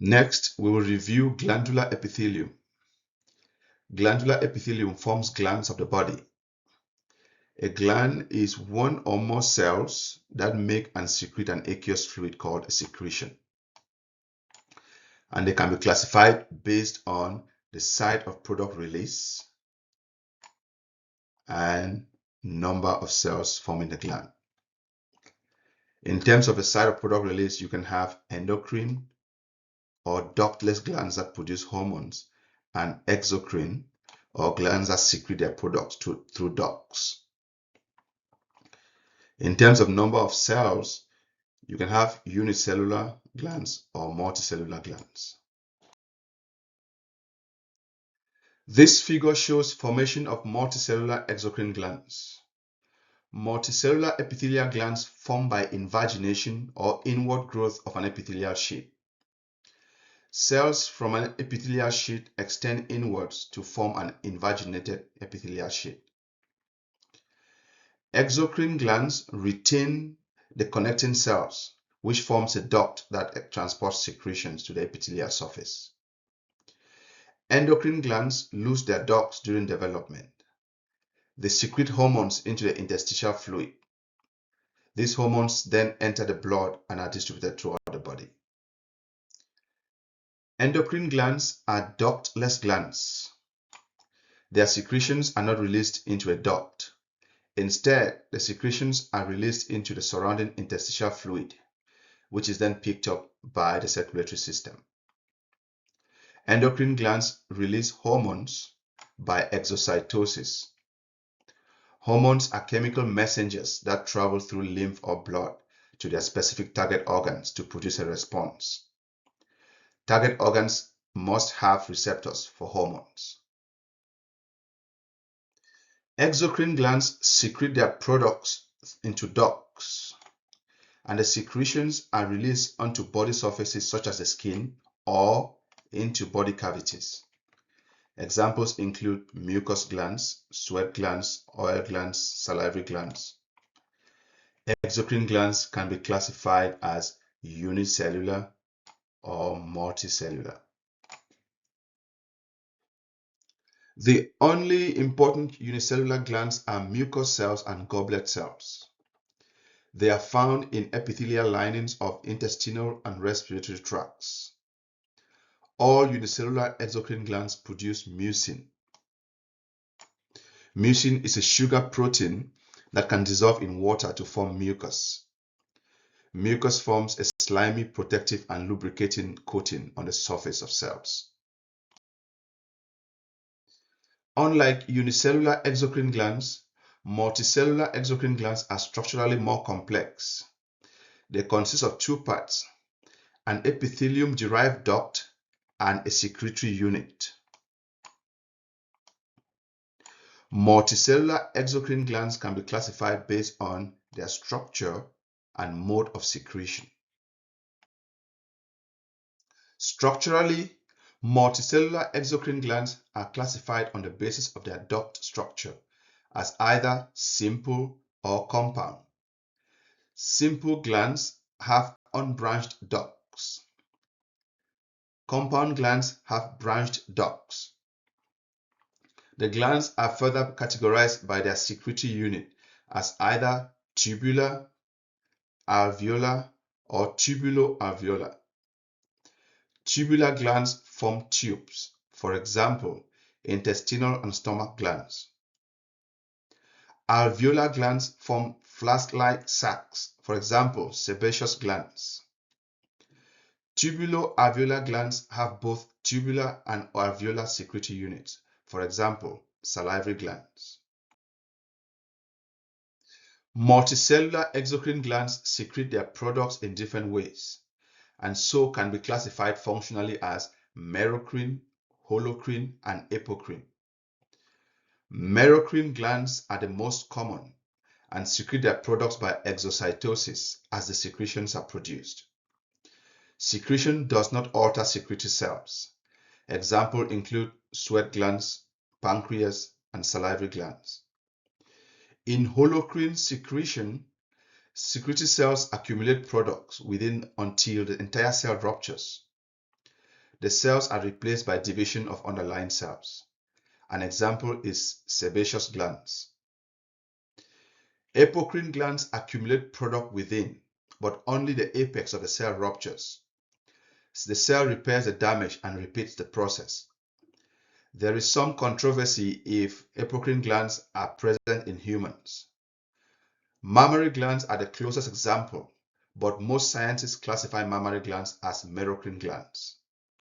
Next, we will review glandular epithelium. Glandular epithelium forms glands of the body. A gland is one or more cells that make and secrete an aqueous fluid called a secretion. And they can be classified based on the site of product release and number of cells forming the gland. In terms of the site of product release, you can have endocrine or ductless glands that produce hormones, and exocrine or glands that secrete their products through ducts. In terms of number of cells, you can have unicellular glands or multicellular glands. This figure shows formation of multicellular exocrine glands. Multicellular epithelial glands form by invagination or inward growth of an epithelial sheet. Cells from an epithelial sheet extend inwards to form an invaginated epithelial sheet. Exocrine glands retain the connecting cells, which forms a duct that transports secretions to the epithelial surface. Endocrine glands lose their ducts during development. They secrete hormones into the interstitial fluid. These hormones then enter the blood and are distributed throughout the body. Endocrine glands are ductless glands. Their secretions are not released into a duct. Instead, the secretions are released into the surrounding interstitial fluid, which is then picked up by the circulatory system. Endocrine glands release hormones by exocytosis. Hormones are chemical messengers that travel through lymph or blood to their specific target organs to produce a response. Target organs must have receptors for hormones. Exocrine glands secrete their products into ducts, and the secretions are released onto body surfaces such as the skin or into body cavities. Examples include mucus glands, sweat glands, oil glands, salivary glands. Exocrine glands can be classified as unicellular or multicellular. The only important unicellular glands are mucous cells and goblet cells. They are found in epithelial linings of intestinal and respiratory tracts. All unicellular exocrine glands produce mucin. Mucin is a sugar protein that can dissolve in water to form mucus. Mucus forms a slimy, protective, and lubricating coating on the surface of cells. Unlike unicellular exocrine glands, multicellular exocrine glands are structurally more complex. They consist of two parts: an epithelium-derived duct and a secretory unit. Multicellular exocrine glands can be classified based on their structure and mode of secretion. Structurally, multicellular exocrine glands are classified on the basis of their duct structure as either simple or compound. Simple glands have unbranched ducts. Compound glands have branched ducts. The glands are further categorized by their secretory unit as either tubular, alveolar, or tubulo-alveolar. Tubular glands form tubes, for example, intestinal and stomach glands. Alveolar glands form flask-like sacs, for example, sebaceous glands. Tubulo-alveolar glands have both tubular and alveolar secretory units, for example, salivary glands. Multicellular exocrine glands secrete their products in different ways, and so can be classified functionally as merocrine, holocrine, and apocrine. Merocrine glands are the most common and secrete their products by exocytosis as the secretions are produced. Secretion does not alter secretory cells. Examples include sweat glands, pancreas, and salivary glands. In holocrine secretion, secretory cells accumulate products within until the entire cell ruptures. the cells are replaced by division of underlying cells. An example is sebaceous glands. Apocrine glands accumulate product within, but only the apex of the cell ruptures. The cell repairs the damage and repeats the process. There is some controversy if apocrine glands are present in humans. Mammary glands are the closest example, but most scientists classify mammary glands as merocrine glands.